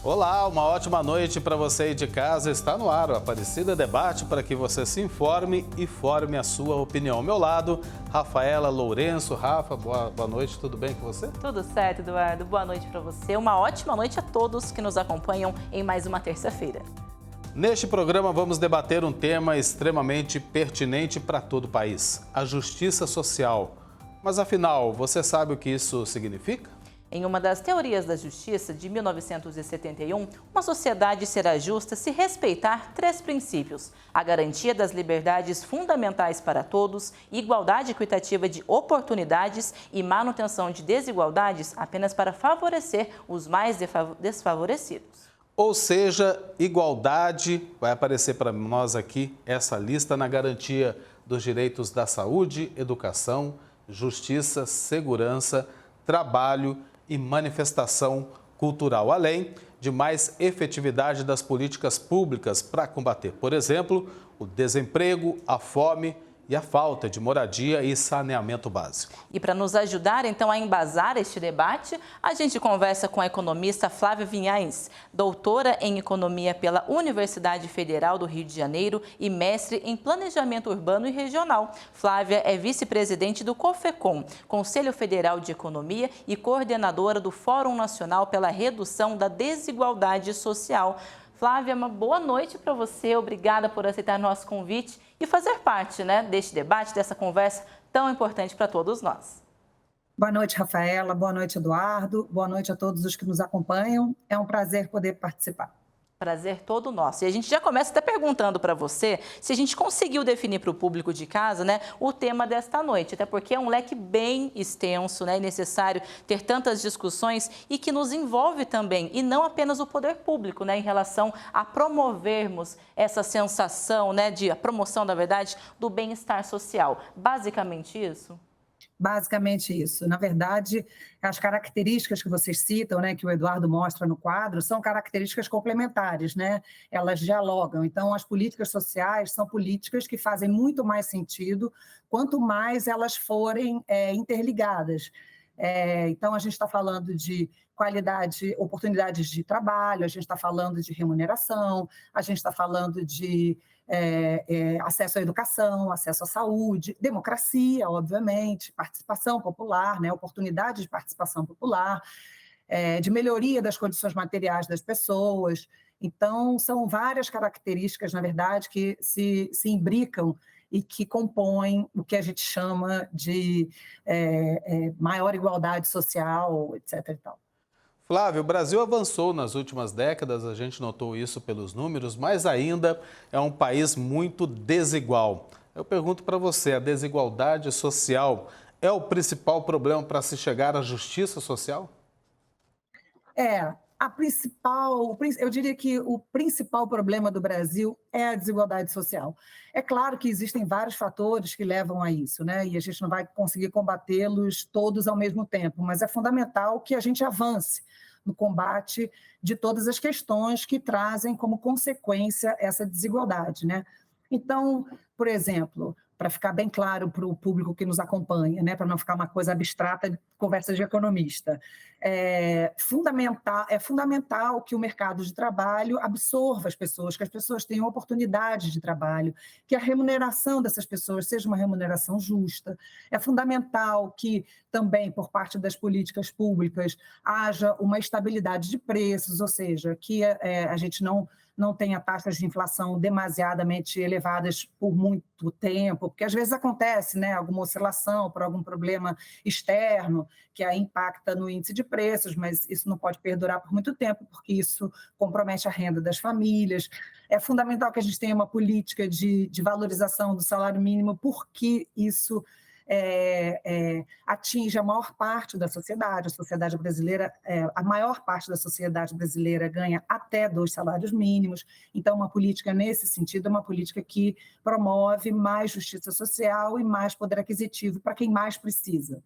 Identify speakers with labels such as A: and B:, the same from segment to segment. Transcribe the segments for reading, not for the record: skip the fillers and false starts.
A: Olá, uma ótima noite para você aí de casa. Está no ar o Aparecida Debate para que você se informe e forme a sua opinião. Ao meu lado, Rafaela Lourenço. Rafa, boa noite, tudo bem com você?
B: Tudo certo, Eduardo. Boa noite para você. Uma ótima noite a todos que nos acompanham em mais uma terça-feira.
A: Neste programa vamos debater um tema extremamente pertinente para todo o país, a justiça social. Mas afinal, você sabe o que isso significa?
B: Em uma das teorias da justiça de 1971, uma sociedade será justa se respeitar três princípios: a garantia das liberdades fundamentais para todos, igualdade equitativa de oportunidades e manutenção de desigualdades apenas para favorecer os mais desfavorecidos.
A: Ou seja, igualdade, vai aparecer para nós aqui essa lista na garantia dos direitos da saúde, educação, justiça, segurança, trabalho e manifestação cultural, além de mais efetividade das políticas públicas para combater, por exemplo, o desemprego, a fome e a falta de moradia e saneamento básico.
B: E para nos ajudar, então, a embasar este debate, a gente conversa com a economista Flávia Vinhais, doutora em Economia pela Universidade Federal do Rio de Janeiro e mestre em Planejamento Urbano e Regional. Flávia é vice-presidente do COFECOM, Conselho Federal de Economia, e coordenadora do Fórum Nacional pela Redução da Desigualdade Social. Flávia, uma boa noite para você. Obrigada por aceitar nosso convite e fazer parte, deste debate, dessa conversa tão importante para todos nós.
C: Boa noite, Rafaela. Boa noite, Eduardo. Boa noite a todos os que nos acompanham. É um prazer poder participar.
B: Prazer todo nosso. E a gente já começa até perguntando para você se a gente conseguiu definir para o público de casa, o tema desta noite, até porque é um leque bem extenso, e necessário ter tantas discussões e que nos envolve também, e não apenas o poder público, em relação a promovermos essa sensação, a promoção, na verdade, do bem-estar social. Basicamente isso?
C: Basicamente isso. Na verdade, as características que vocês citam, que o Eduardo mostra no quadro, são características complementares, Elas dialogam. Então, as políticas sociais são políticas que fazem muito mais sentido quanto mais elas forem interligadas. Então, a gente está falando de qualidade, oportunidades de trabalho, a gente está falando de remuneração, a gente está falando de acesso à educação, acesso à saúde, democracia, obviamente, participação popular, oportunidade de participação popular, de melhoria das condições materiais das pessoas. Então, são várias características, na verdade, que se imbricam e que compõem o que a gente chama de maior igualdade social, etc. e tal.
A: Flávio, o Brasil avançou nas últimas décadas, a gente notou isso pelos números, mas ainda é um país muito desigual. Eu pergunto para você, a desigualdade social é o principal problema para se chegar à justiça social?
C: Eu diria que o principal problema do Brasil é a desigualdade social. É claro que existem vários fatores que levam a isso, e a gente não vai conseguir combatê-los todos ao mesmo tempo, mas é fundamental que a gente avance no combate de todas as questões que trazem como consequência essa desigualdade, Então, por exemplo, para ficar bem claro para o público que nos acompanha, para não ficar uma coisa abstrata de conversa de economista, é fundamental que o mercado de trabalho absorva as pessoas, que as pessoas tenham oportunidades de trabalho, que a remuneração dessas pessoas seja uma remuneração justa. É fundamental que também, por parte das políticas públicas, haja uma estabilidade de preços, ou seja, que a gente não tenha taxas de inflação demasiadamente elevadas por muito tempo, porque às vezes acontece alguma oscilação por algum problema externo, que aí impacta no índice de preços, mas isso não pode perdurar por muito tempo, porque isso compromete a renda das famílias. É fundamental que a gente tenha uma política de valorização do salário mínimo, porque isso atinge a maior parte da sociedade. A sociedade brasileira, a maior parte da sociedade brasileira ganha até 2 salários mínimos. Então, uma política nesse sentido é uma política que promove mais justiça social e mais poder aquisitivo para quem mais precisa.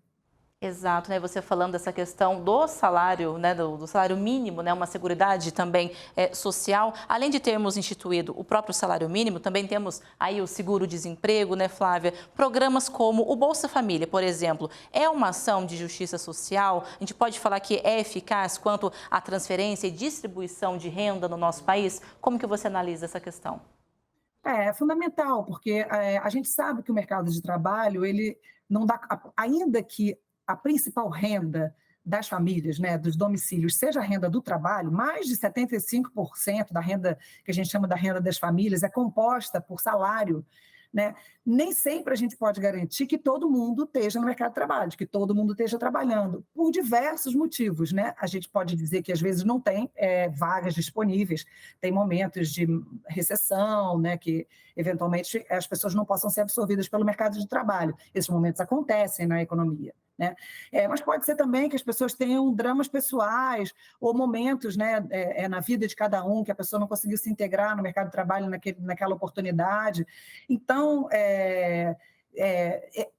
B: Exato, né? Você falando dessa questão do salário, né, do salário mínimo, né, uma seguridade também social. Além de termos instituído o próprio salário mínimo, também temos aí o seguro-desemprego, né, Flávia? Programas como o Bolsa Família, por exemplo, é uma ação de justiça social? A gente pode falar que é eficaz quanto à transferência e distribuição de renda no nosso país? Como que você analisa essa questão?
C: É fundamental, porque a gente sabe que o mercado de trabalho, ele não dá, ainda que a principal renda das famílias, né, dos domicílios, seja a renda do trabalho, mais de 75% da renda, que a gente chama da renda das famílias, é composta por salário, né? Nem sempre a gente pode garantir que todo mundo esteja no mercado de trabalho, que todo mundo esteja trabalhando, por diversos motivos, né? A gente pode dizer que às vezes não tem vagas disponíveis, tem momentos de recessão, né, que eventualmente as pessoas não possam ser absorvidas pelo mercado de trabalho. Esses momentos acontecem na economia, né? Mas pode ser também que as pessoas tenham dramas pessoais ou momentos, né, na vida de cada um, que a pessoa não conseguiu se integrar no mercado de trabalho naquela oportunidade. Então,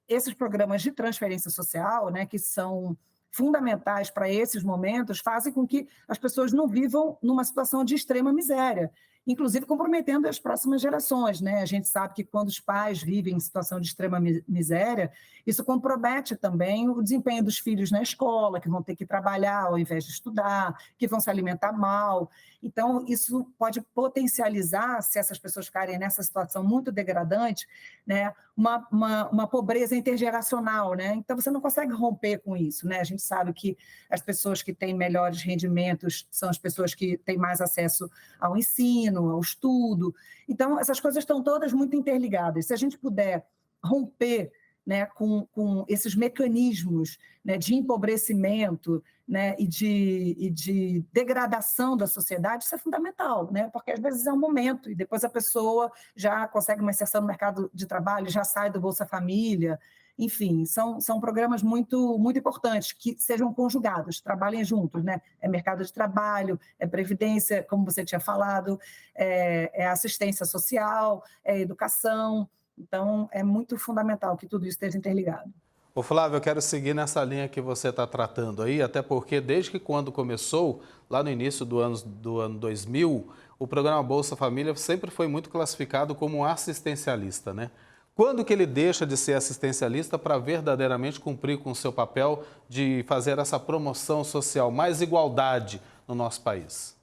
C: esses programas de transferência social, né, que são fundamentais para esses momentos, fazem com que as pessoas não vivam numa situação de extrema miséria, inclusive comprometendo as próximas gerações, né? A gente sabe que quando os pais vivem em situação de extrema miséria, isso compromete também o desempenho dos filhos na escola, que vão ter que trabalhar ao invés de estudar, que vão se alimentar mal. Então, isso pode potencializar, se essas pessoas ficarem nessa situação muito degradante, né, uma pobreza intergeracional, né? Então, você não consegue romper com isso, né? A gente sabe que as pessoas que têm melhores rendimentos são as pessoas que têm mais acesso ao ensino, ao estudo. Então, essas coisas estão todas muito interligadas. Se a gente puder romper, né, com esses mecanismos, né, de empobrecimento, né, e de degradação da sociedade, isso é fundamental, né, porque às vezes é um momento e depois a pessoa já consegue uma inserção no mercado de trabalho, já sai do Bolsa Família. Enfim, são programas muito, muito importantes, que sejam conjugados, trabalhem juntos, né? É mercado de trabalho, é previdência, como você tinha falado, é assistência social, é educação. Então, é muito fundamental que tudo isso esteja interligado.
A: Ô Flávio, eu quero seguir nessa linha que você está tratando aí, até porque desde que quando começou, lá no início do ano 2000, o programa Bolsa Família sempre foi muito classificado como um assistencialista, né? Quando que ele deixa de ser assistencialista para verdadeiramente cumprir com o seu papel de fazer essa promoção social, mais igualdade no nosso país?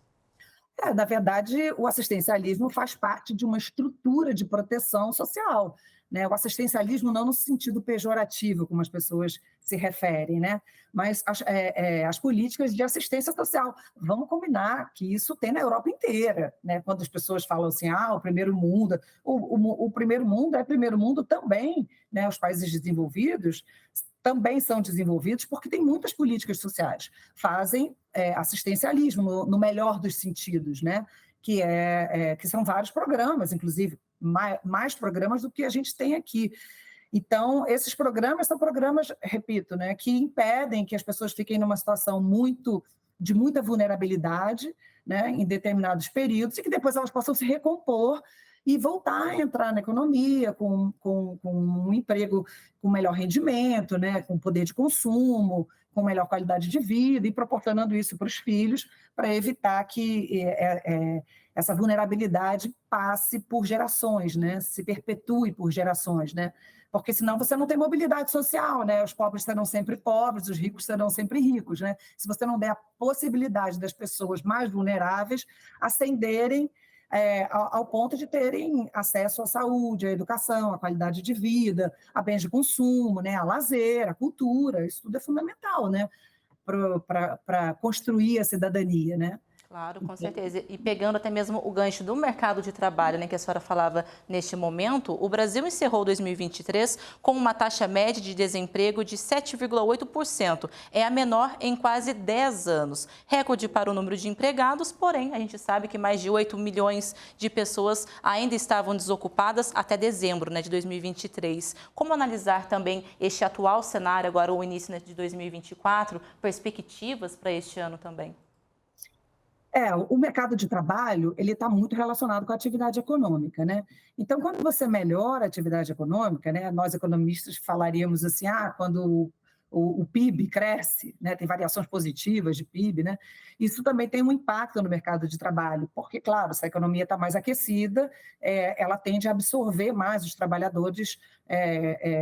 C: Na verdade, o assistencialismo faz parte de uma estrutura de proteção social, né? O assistencialismo não no sentido pejorativo, como as pessoas se referem, né? Mas as políticas de assistência social. Vamos combinar que isso tem na Europa inteira, né? Quando as pessoas falam assim, o primeiro mundo, o primeiro mundo é primeiro mundo também, né? Os países desenvolvidos também são desenvolvidos porque tem muitas políticas sociais, fazem assistencialismo no melhor dos sentidos, né? Que são vários programas, inclusive mais programas do que a gente tem aqui. Então, esses programas são programas, repito, né, que impedem que as pessoas fiquem numa situação de muita vulnerabilidade, né, em determinados períodos, e que depois elas possam se recompor e voltar a entrar na economia com um emprego com melhor rendimento, né, com poder de consumo, com melhor qualidade de vida, e proporcionando isso para os filhos, para evitar que essa vulnerabilidade passe por gerações, né, se perpetue por gerações, né, porque senão você não tem mobilidade social, né, os pobres serão sempre pobres, os ricos serão sempre ricos, né, se você não der a possibilidade das pessoas mais vulneráveis ascenderem ao ponto de terem acesso à saúde, à educação, à qualidade de vida, a bens de consumo, né, a lazer, a cultura, isso tudo é fundamental, né, para construir a cidadania, né?
B: Claro, com certeza. E pegando até mesmo o gancho do mercado de trabalho, né, que a senhora falava neste momento, o Brasil encerrou 2023 com uma taxa média de desemprego de 7,8%. É a menor em quase 10 anos. Recorde para o número de empregados, porém, a gente sabe que mais de 8 milhões de pessoas ainda estavam desocupadas até dezembro, né, de 2023. Como analisar também este atual cenário, agora o início, né, de 2024, perspectivas para este ano também?
C: O mercado de trabalho, ele está muito relacionado com a atividade econômica, né? Então, quando você melhora a atividade econômica, né, nós economistas falaríamos assim, quando o PIB cresce, né, tem variações positivas de PIB, né, isso também tem um impacto no mercado de trabalho, porque, claro, se a economia está mais aquecida, ela tende a absorver mais os trabalhadores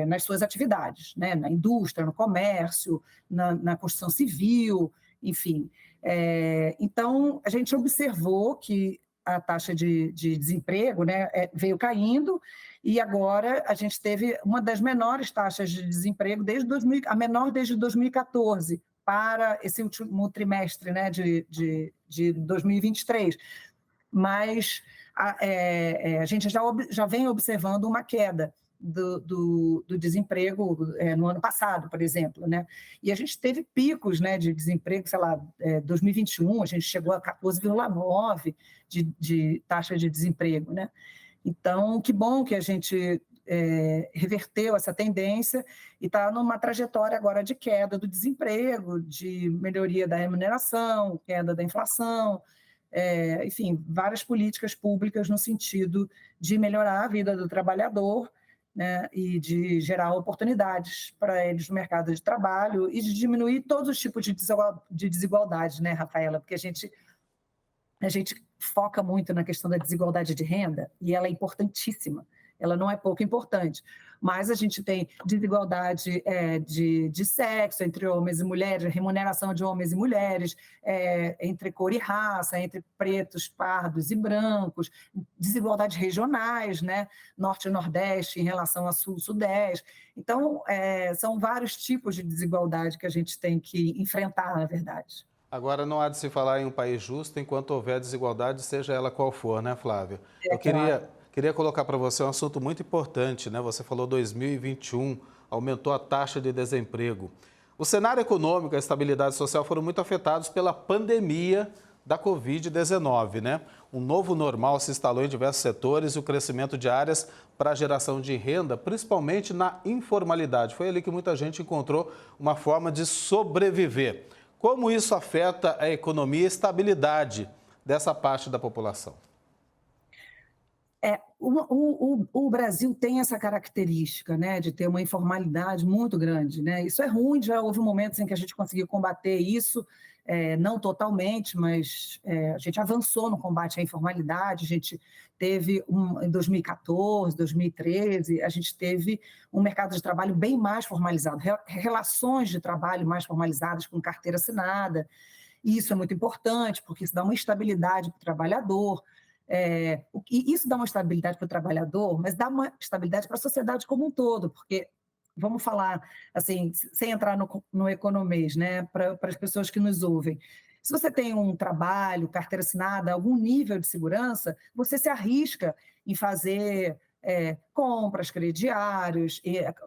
C: nas suas atividades, né, na indústria, no comércio, na construção civil, enfim. Então, a gente observou que a taxa de desemprego, né, veio caindo, e agora a gente teve uma das menores taxas de desemprego a menor desde 2014 para esse último trimestre, né, de 2023. Mas a gente já vem observando uma queda do desemprego no ano passado, por exemplo, né? E a gente teve picos, né, de desemprego, sei lá, 2021, a gente chegou a 14,9 de taxa de desemprego, né? Então, que bom que a gente reverteu essa tendência e está numa trajetória agora de queda do desemprego, de melhoria da remuneração, queda da inflação, enfim, várias políticas públicas no sentido de melhorar a vida do trabalhador, né, e de gerar oportunidades para eles no mercado de trabalho e de diminuir todos os tipos de desigualdade, né, Rafaela? Porque a gente foca muito na questão da desigualdade de renda, e ela é importantíssima, ela não é pouco importante, mas a gente tem desigualdade de sexo entre homens e mulheres, remuneração de homens e mulheres, entre cor e raça, entre pretos, pardos e brancos, desigualdades regionais, né? Norte e Nordeste em relação a Sul e Sudeste. Então, são vários tipos de desigualdade que a gente tem que enfrentar, na verdade.
A: Agora, não há de se falar em um país justo enquanto houver desigualdade, seja ela qual for, né, Flávia? Eu
C: Claro.
A: queria colocar para você um assunto muito importante, né? Você falou 2021, aumentou a taxa de desemprego. O cenário econômico e a estabilidade social foram muito afetados pela pandemia da Covid-19, né? Um novo normal se instalou em diversos setores e o crescimento de áreas para a geração de renda, principalmente na informalidade. Foi ali que muita gente encontrou uma forma de sobreviver. Como isso afeta a economia e a estabilidade dessa parte da população?
C: O Brasil tem essa característica, né, de ter uma informalidade muito grande, né? Isso é ruim, já houve momentos em que a gente conseguiu combater isso, não totalmente, mas a gente avançou no combate à informalidade, a gente teve, em 2014, 2013, a gente teve um mercado de trabalho bem mais formalizado, relações de trabalho mais formalizadas com carteira assinada, e isso é muito importante, porque isso dá uma estabilidade para o trabalhador, e isso dá uma estabilidade para o trabalhador, mas dá uma estabilidade para a sociedade como um todo, porque, vamos falar assim, sem entrar no economês, né, para as pessoas que nos ouvem. Se você tem um trabalho, carteira assinada, algum nível de segurança, você se arrisca em fazer compras, crediários,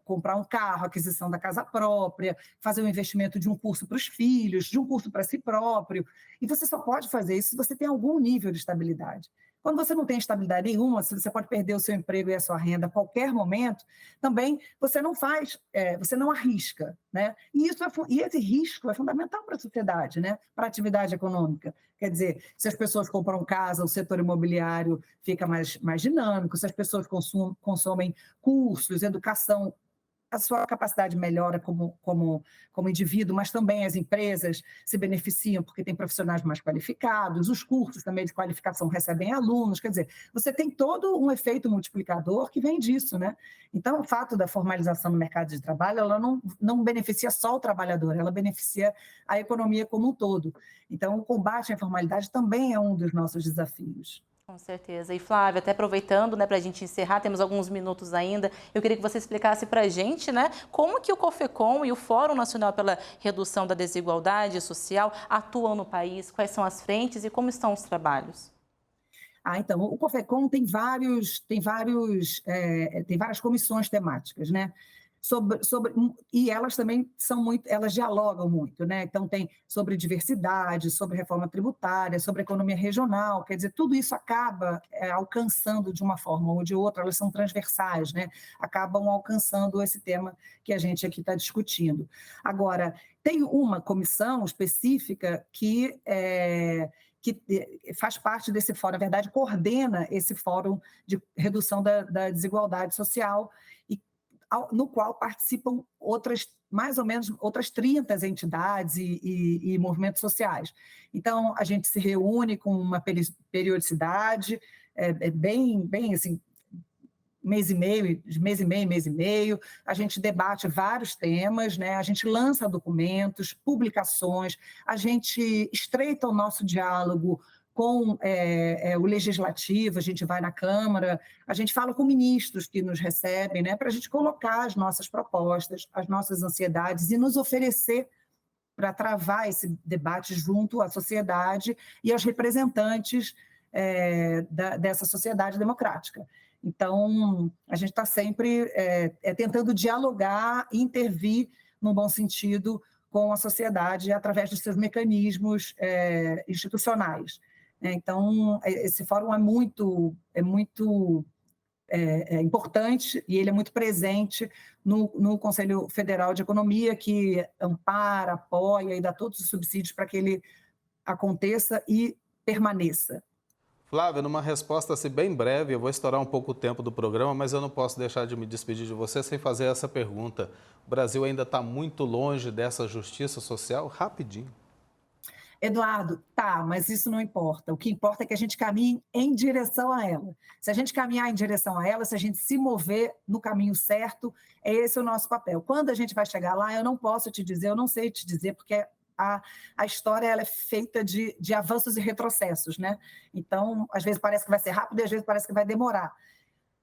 C: comprar um carro, aquisição da casa própria, fazer um investimento de um curso para os filhos, de um curso para si próprio. E você só pode fazer isso se você tem algum nível de estabilidade. Quando você não tem estabilidade nenhuma, se você pode perder o seu emprego e a sua renda a qualquer momento, também você não faz, você não arrisca, né? E esse risco é fundamental para a sociedade, né? Para a atividade econômica. Quer dizer, se as pessoas compram casa, o setor imobiliário fica mais dinâmico, se as pessoas consomem cursos, educação, a sua capacidade melhora como indivíduo, mas também as empresas se beneficiam porque tem profissionais mais qualificados, os cursos também de qualificação recebem alunos, quer dizer, você tem todo um efeito multiplicador que vem disso, né? Então, o fato da formalização no mercado de trabalho, ela não beneficia só o trabalhador, ela beneficia a economia como um todo. Então, o combate à informalidade também é um dos nossos desafios.
B: Com certeza. E Flávia, até aproveitando, né, para a gente encerrar, temos alguns minutos ainda, eu queria que você explicasse para a gente, né, como que o COFECOM e o Fórum Nacional pela Redução da Desigualdade Social atuam no país, quais são as frentes e como estão os trabalhos?
C: Então, o COFECOM tem várias comissões temáticas, né? E elas também elas dialogam muito, né? Então, tem sobre diversidade, sobre reforma tributária, sobre economia regional, quer dizer, tudo isso acaba alcançando de uma forma ou de outra, elas são transversais, né? Acabam alcançando esse tema que a gente aqui está discutindo. Agora, tem uma comissão específica que faz parte desse fórum, na verdade, coordena esse fórum de redução da desigualdade social, e no qual participam mais ou menos outras 30 entidades e movimentos sociais. Então, a gente se reúne com uma periodicidade, bem assim, mês e meio, a gente debate vários temas, né? A gente lança documentos, publicações, a gente estreita o nosso diálogo com o legislativo, a gente vai na Câmara, a gente fala com ministros que nos recebem, né? Para a gente colocar as nossas propostas, as nossas ansiedades e nos oferecer para travar esse debate junto à sociedade e aos representantes dessa sociedade democrática. Então, a gente está sempre tentando dialogar e intervir, no bom sentido, com a sociedade através dos seus mecanismos institucionais. Então, esse fórum é muito importante e ele é muito presente no Conselho Federal de Economia, que ampara, apoia e dá todos os subsídios para que ele aconteça e permaneça.
A: Flávia, numa resposta assim, bem breve, eu vou estourar um pouco o tempo do programa, mas eu não posso deixar de me despedir de você sem fazer essa pergunta. O Brasil ainda está muito longe dessa justiça social? Rapidinho.
C: Eduardo, mas isso não importa. O que importa é que a gente caminhe em direção a ela. Se a gente caminhar em direção a ela, se a gente se mover no caminho certo, é esse o nosso papel. Quando a gente vai chegar lá, eu não posso te dizer, eu não sei te dizer, porque a história ela é feita de avanços e retrocessos, né? Então, às vezes parece que vai ser rápido e às vezes parece que vai demorar.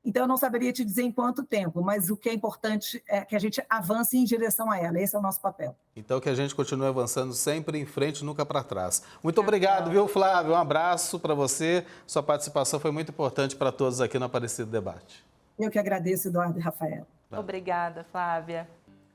C: Então, eu não saberia te dizer em quanto tempo, mas o que é importante é que a gente avance em direção a ela. Esse é o nosso papel.
A: Então, que a gente continue avançando sempre em frente, nunca para trás. Muito obrigado, viu, Flávio? Um abraço para você. Sua participação foi muito importante para todos aqui no Aparecido Debate.
C: Eu que agradeço, Eduardo e Rafael.
B: Obrigada, Flávia.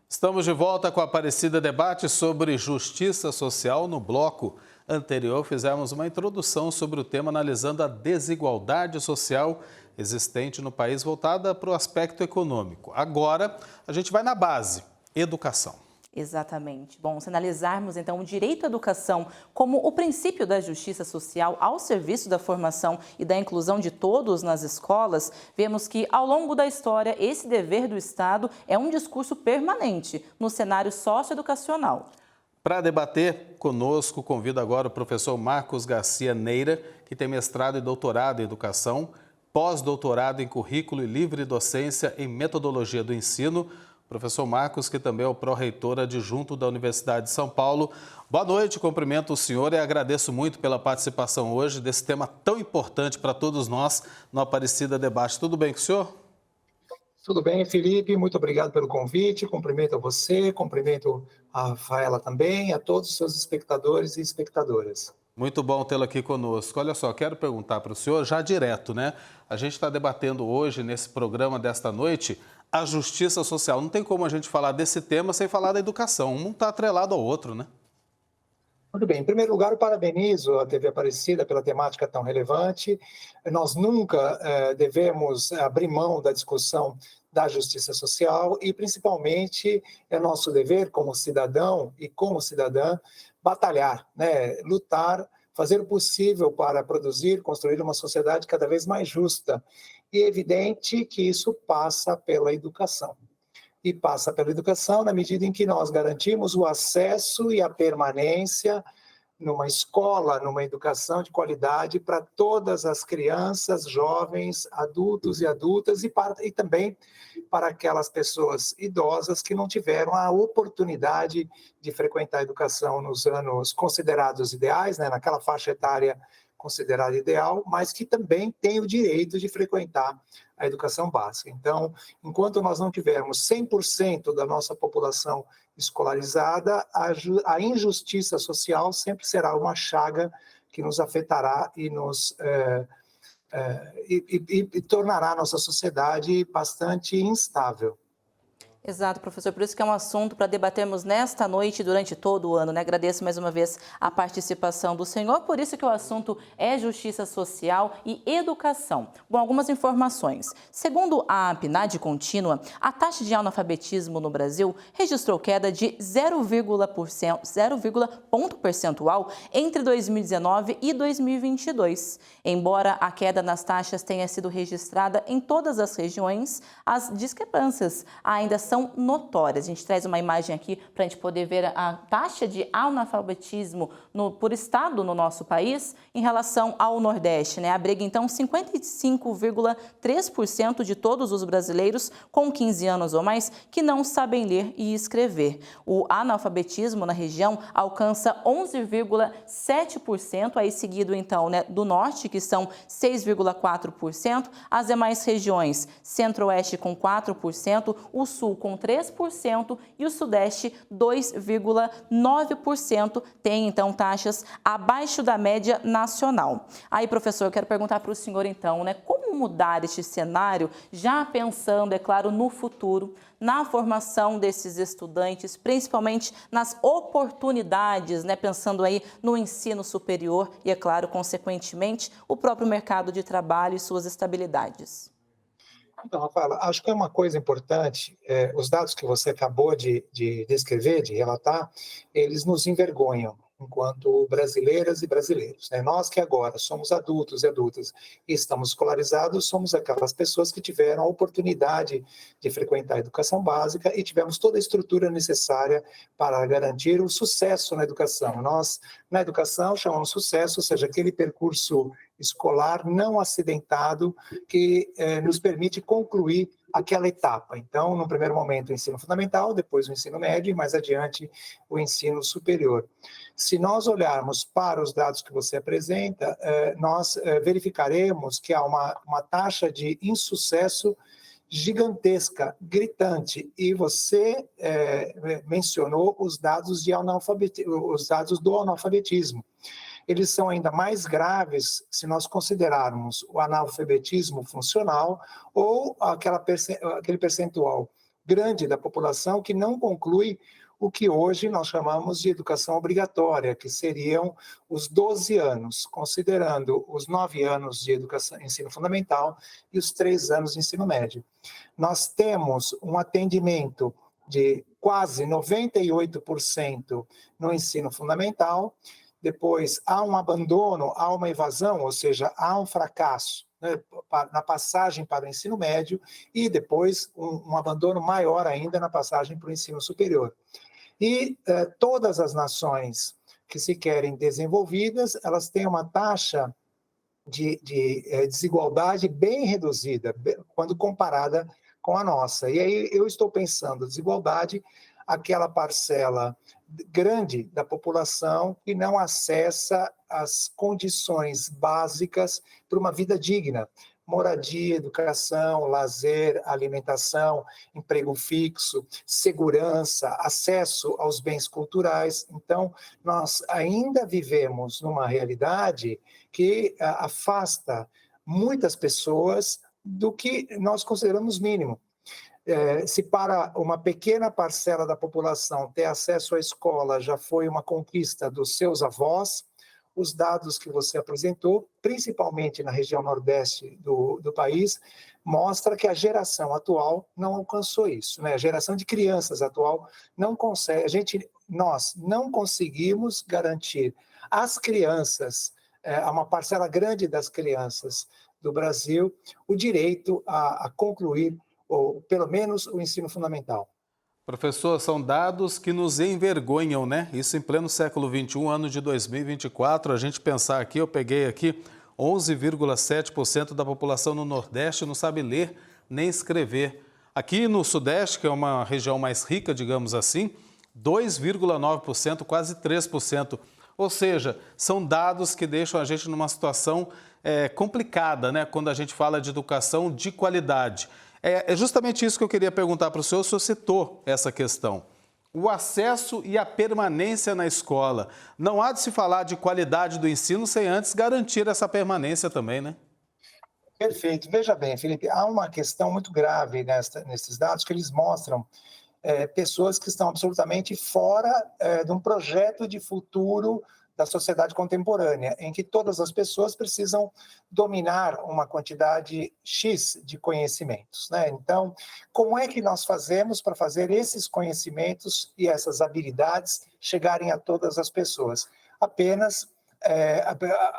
A: Estamos de volta com a Aparecida Debate sobre justiça social. No bloco anterior, fizemos uma introdução sobre o tema analisando a desigualdade social existente no país voltada para o aspecto econômico. Agora, a gente vai na base, educação.
B: Exatamente. Bom, se analisarmos então o direito à educação como o princípio da justiça social ao serviço da formação e da inclusão de todos nas escolas, vemos que ao longo da história esse dever do Estado é um discurso permanente no cenário socioeducacional.
A: Para debater conosco, convido agora o professor Marcos Garcia Neira, que tem mestrado e doutorado em educação, pós-doutorado em currículo e livre docência em metodologia do ensino. Professor Marcos, que também é o pró-reitor adjunto da Universidade de São Paulo. Boa noite, cumprimento o senhor e agradeço muito pela participação hoje desse tema tão importante para todos nós no Aparecida Debate. Tudo bem com o senhor?
D: Tudo bem, Felipe, muito obrigado pelo convite, cumprimento a você, cumprimento a Rafaela também, a todos os seus espectadores e espectadoras.
A: Muito bom tê-lo aqui conosco. Olha só, quero perguntar para o senhor já direto, né? A gente está debatendo hoje, nesse programa desta noite, a justiça social. Não tem como a gente falar desse tema sem falar da educação. Um está atrelado ao outro, né?
D: Muito bem. Em primeiro lugar, eu parabenizo a TV Aparecida pela temática tão relevante. Nós nunca devemos abrir mão da discussão da justiça social e, principalmente, é nosso dever como cidadão e como cidadã batalhar, né? Lutar, fazer o possível para produzir, construir uma sociedade cada vez mais justa. E é evidente que isso passa pela educação. E passa pela educação na medida em que nós garantimos o acesso e a permanência numa escola, numa educação de qualidade para todas as crianças, jovens, adultos e adultas e também para aquelas pessoas idosas que não tiveram a oportunidade de frequentar a educação nos anos considerados ideais, né, naquela faixa etária considerada ideal, mas que também têm o direito de frequentar a educação básica. Então, enquanto nós não tivermos 100% da nossa população escolarizada, a injustiça social sempre será uma chaga que nos afetará e tornará a nossa sociedade bastante instável.
B: Exato, professor. Por isso que é um assunto para debatermos nesta noite e durante todo o ano, né? Agradeço mais uma vez a participação do senhor. Por isso que o assunto é justiça social e educação. Bom, algumas informações. Segundo a PNAD contínua, a taxa de analfabetismo no Brasil registrou queda de 0,1 ponto percentual entre 2019 e 2022. Embora a queda nas taxas tenha sido registrada em todas as regiões, as discrepâncias ainda são notórias. A gente traz uma imagem aqui para a gente poder ver a taxa de analfabetismo por estado no nosso país em relação ao Nordeste, né? Abriga, então, 55,3% de todos os brasileiros com 15 anos ou mais que não sabem ler e escrever. O analfabetismo na região alcança 11,7%, aí seguido, então, né, do Norte, que são 6,4%, as demais regiões, Centro-Oeste com 4%, o Sul com 3% e o Sudeste 2,9%, tem então taxas abaixo da média nacional. Aí, professor, eu quero perguntar para o senhor então, né, como mudar este cenário, já pensando, é claro, no futuro, na formação desses estudantes, principalmente nas oportunidades, né, pensando aí no ensino superior e, é claro, consequentemente, o próprio mercado de trabalho e suas estabilidades.
D: Então, Rafaela, acho que é uma coisa importante, os dados que você acabou de descrever, de relatar, eles nos envergonham enquanto brasileiras e brasileiros, né? Nós que agora somos adultos e adultas e estamos escolarizados, somos aquelas pessoas que tiveram a oportunidade de frequentar a educação básica e tivemos toda a estrutura necessária para garantir o sucesso na educação. Nós, na educação, chamamos sucesso, ou seja, aquele percurso escolar não acidentado que nos permite concluir aquela etapa. Então, no primeiro momento, o ensino fundamental, depois o ensino médio e mais adiante o ensino superior. Se nós olharmos para os dados que você apresenta, nós verificaremos que há uma taxa de insucesso gigantesca, gritante, e você mencionou os dados do analfabetismo. Eles são ainda mais graves se nós considerarmos o analfabetismo funcional ou aquele percentual grande da população que não conclui o que hoje nós chamamos de educação obrigatória, que seriam os 12 anos, considerando os 9 anos de ensino fundamental e os 3 anos de ensino médio. Nós temos um atendimento de quase 98% no ensino fundamental. Depois, há um abandono, há uma evasão, ou seja, há um fracasso, né, na passagem para o ensino médio e depois um abandono maior ainda na passagem para o ensino superior. E todas as nações que se querem desenvolvidas, elas têm uma taxa de desigualdade bem reduzida, quando comparada com a nossa. E aí eu estou pensando, desigualdade, aquela parcela grande da população que não acessa as condições básicas para uma vida digna. Moradia, educação, lazer, alimentação, emprego fixo, segurança, acesso aos bens culturais. Então, nós ainda vivemos numa realidade que afasta muitas pessoas do que nós consideramos mínimo. Se para uma pequena parcela da população ter acesso à escola já foi uma conquista dos seus avós, os dados que você apresentou, principalmente na região nordeste do país, mostra que a geração atual não alcançou isso, né? A geração de crianças atual não consegue, nós não conseguimos garantir às crianças, a uma parcela grande das crianças do Brasil, o direito a concluir ou pelo menos o ensino fundamental.
A: Professor, são dados que nos envergonham, né? Isso em pleno século XXI, ano de 2024, a gente pensar aqui, eu peguei aqui, 11,7% da população no Nordeste não sabe ler nem escrever. Aqui no Sudeste, que é uma região mais rica, digamos assim, 2,9%, quase 3%. Ou seja, são dados que deixam a gente numa situação complicada, né? Quando a gente fala de educação de qualidade. É justamente isso que eu queria perguntar para o senhor citou essa questão. O acesso e a permanência na escola. Não há de se falar de qualidade do ensino sem antes garantir essa permanência também, né?
D: Perfeito. Veja bem, Felipe, há uma questão muito grave nesses dados que eles mostram pessoas que estão absolutamente fora de um projeto de futuro da sociedade contemporânea, em que todas as pessoas precisam dominar uma quantidade X de conhecimentos, né? Então, como é que nós fazemos para fazer esses conhecimentos e essas habilidades chegarem a todas as pessoas? Apenas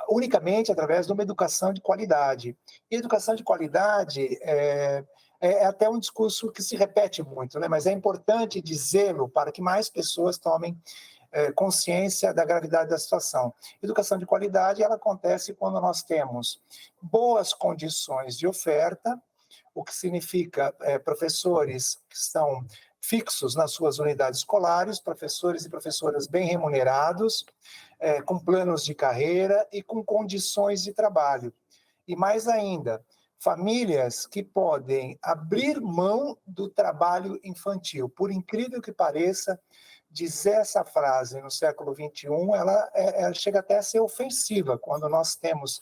D: unicamente através de uma educação de qualidade. E educação de qualidade é até um discurso que se repete muito, né? Mas é importante dizê-lo para que mais pessoas tomem consciência da gravidade da situação. Educação de qualidade, ela acontece quando nós temos boas condições de oferta, o que significa professores que estão fixos nas suas unidades escolares, professores e professoras bem remunerados, com planos de carreira e com condições de trabalho. E mais ainda, famílias que podem abrir mão do trabalho infantil. Por incrível que pareça, dizer essa frase no século XXI, ela chega até a ser ofensiva, quando nós temos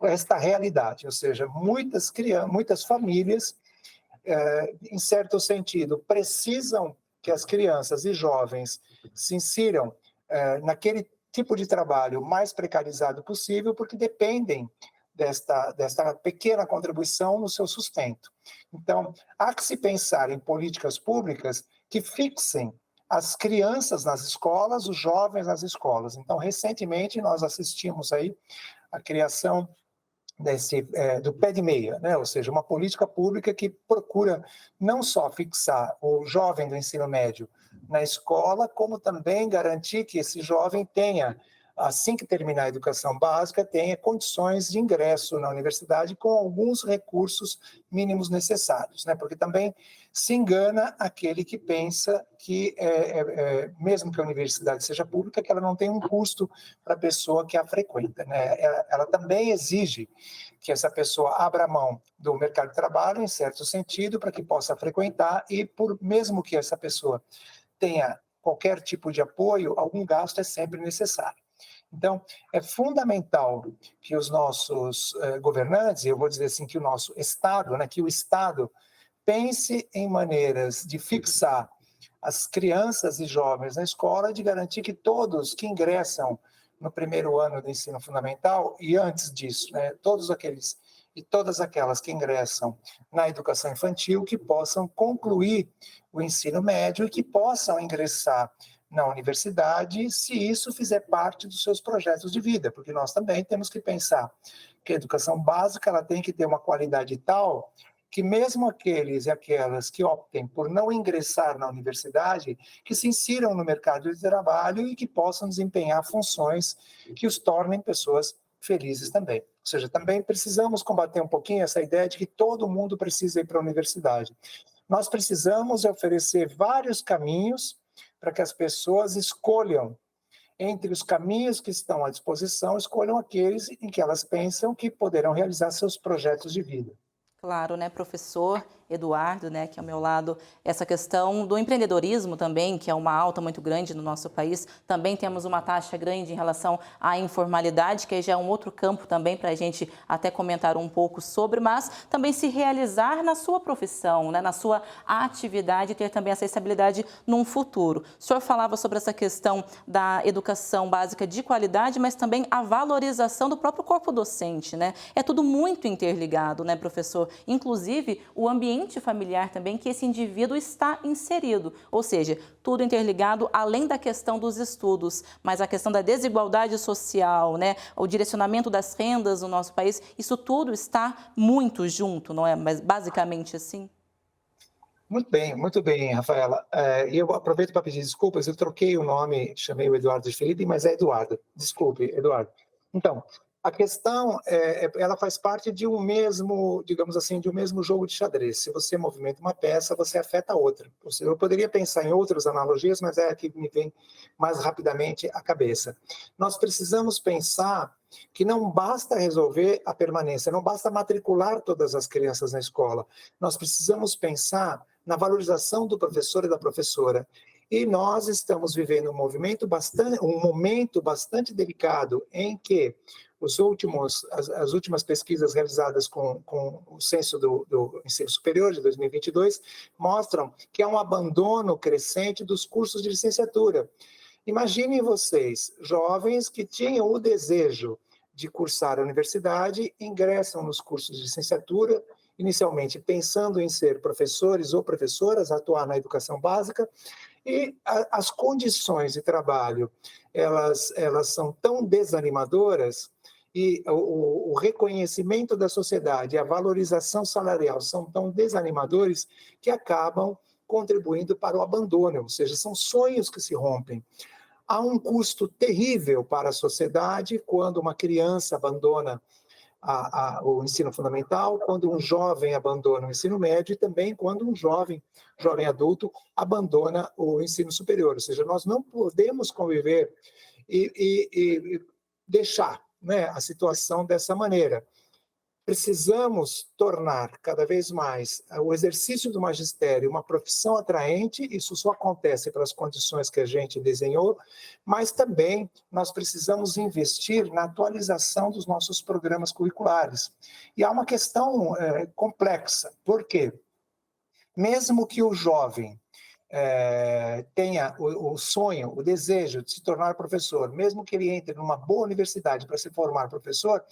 D: esta realidade, ou seja, muitas famílias, em certo sentido, precisam que as crianças e jovens se insiram naquele tipo de trabalho mais precarizado possível, porque dependem desta pequena contribuição no seu sustento. Então, há que se pensar em políticas públicas que fixem as crianças nas escolas, os jovens nas escolas. Então, recentemente, nós assistimos aí a criação do pé de meia, né? Ou seja, uma política pública que procura não só fixar o jovem do ensino médio na escola, como também garantir que esse jovem tenha, assim que terminar a educação básica, tenha condições de ingresso na universidade com alguns recursos mínimos necessários, né? Porque também se engana aquele que pensa que, mesmo que a universidade seja pública, que ela não tem um custo para a pessoa que a frequenta, né? Ela também exige que essa pessoa abra mão do mercado de trabalho, em certo sentido, para que possa frequentar e, mesmo que essa pessoa tenha qualquer tipo de apoio, algum gasto é sempre necessário. Então, é fundamental que os nossos governantes, eu vou dizer assim, que o nosso Estado, né, que o Estado pense em maneiras de fixar as crianças e jovens na escola, de garantir que todos que ingressam no primeiro ano do ensino fundamental, e antes disso, né, todos aqueles e todas aquelas que ingressam na educação infantil, que possam concluir o ensino médio e que possam ingressar na universidade, se isso fizer parte dos seus projetos de vida, porque nós também temos que pensar que a educação básica ela tem que ter uma qualidade tal que mesmo aqueles e aquelas que optem por não ingressar na universidade, que se insiram no mercado de trabalho e que possam desempenhar funções que os tornem pessoas felizes também. Ou seja, também precisamos combater um pouquinho essa ideia de que todo mundo precisa ir para a universidade. Nós precisamos oferecer vários caminhos para que as pessoas escolham, entre os caminhos que estão à disposição, escolham aqueles em que elas pensam que poderão realizar seus projetos de vida.
B: Claro, né, professor Eduardo, né, que ao meu lado, essa questão do empreendedorismo também, que é uma alta muito grande no nosso país, também temos uma taxa grande em relação à informalidade, que aí já é um outro campo também para a gente até comentar um pouco sobre, mas também se realizar na sua profissão, né, na sua atividade, ter também essa estabilidade num futuro. O senhor falava sobre essa questão da educação básica de qualidade, mas também a valorização do próprio corpo docente, né? É tudo muito interligado, né, professor? Inclusive, o ambiente familiar também que esse indivíduo está inserido, ou seja, tudo interligado além da questão dos estudos, mas a questão da desigualdade social, né, o direcionamento das rendas no nosso país, isso tudo está muito junto, não é? Mas basicamente assim.
D: Muito bem, Rafaela. E eu aproveito para pedir desculpas, eu troquei o nome, chamei o Eduardo de Felipe, mas é Eduardo. Desculpe, Eduardo. Então, a questão, ela faz parte de um mesmo, digamos assim, de um mesmo jogo de xadrez. Se você movimenta uma peça, você afeta a outra. Ou seja, eu poderia pensar em outras analogias, mas é a que me vem mais rapidamente à cabeça. Nós precisamos pensar que não basta resolver a permanência, não basta matricular todas as crianças na escola. Nós precisamos pensar na valorização do professor e da professora. E nós estamos vivendo um momento bastante delicado em que as últimas pesquisas realizadas com o censo do ensino superior de 2022 mostram que há um abandono crescente dos cursos de licenciatura. Imaginem vocês, jovens que tinham o desejo de cursar a universidade, ingressam nos cursos de licenciatura, inicialmente pensando em ser professores ou professoras, atuar na educação básica, e as condições de trabalho, elas são tão desanimadoras, e o reconhecimento da sociedade, a valorização salarial são tão desanimadores que acabam contribuindo para o abandono, ou seja, são sonhos que se rompem. Há um custo terrível para a sociedade quando uma criança abandona o ensino fundamental, quando um jovem abandona o ensino médio e também quando um jovem adulto abandona o ensino superior. Ou seja, nós não podemos conviver e deixar, né, a situação dessa maneira. Precisamos tornar cada vez mais o exercício do magistério uma profissão atraente, isso só acontece pelas condições que a gente desenhou, mas também nós precisamos investir na atualização dos nossos programas curriculares. E há uma questão complexa, por quê? Mesmo que o jovem tenha o sonho, o desejo de se tornar professor, mesmo que ele entre numa boa universidade para se formar professor,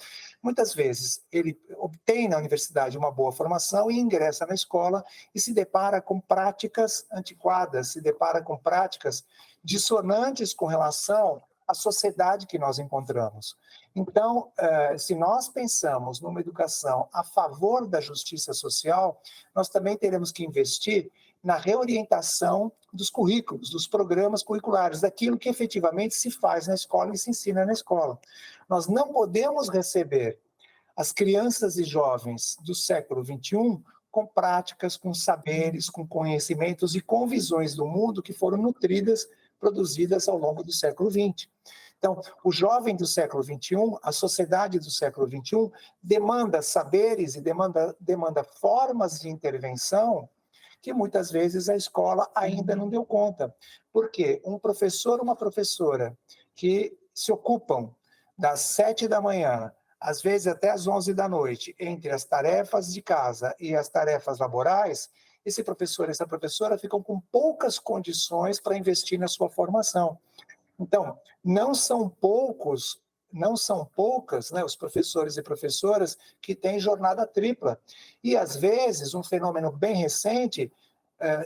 D: muitas vezes ele obtém na universidade uma boa formação e ingressa na escola e se depara com práticas antiquadas, se depara com práticas dissonantes com relação à sociedade que nós encontramos. Então, se nós pensamos numa educação a favor da justiça social, nós também teremos que investir na reorientação dos currículos, dos programas curriculares, daquilo que efetivamente se faz na escola e se ensina na escola. Nós não podemos receber as crianças e jovens do século XXI com práticas, com saberes, com conhecimentos e com visões do mundo que foram nutridas, produzidas ao longo do século XX. Então, o jovem do século XXI, a sociedade do século XXI, demanda saberes e demanda formas de intervenção que muitas vezes a escola ainda não deu conta. Porque um professor, uma professora que se ocupam das 7 da manhã, às vezes até às 11 da noite, entre as tarefas de casa e as tarefas laborais, esse professor e essa professora ficam com poucas condições para investir na sua formação. Então, não são poucas, né, os professores e professoras que têm jornada tripla. E, às vezes, um fenômeno bem recente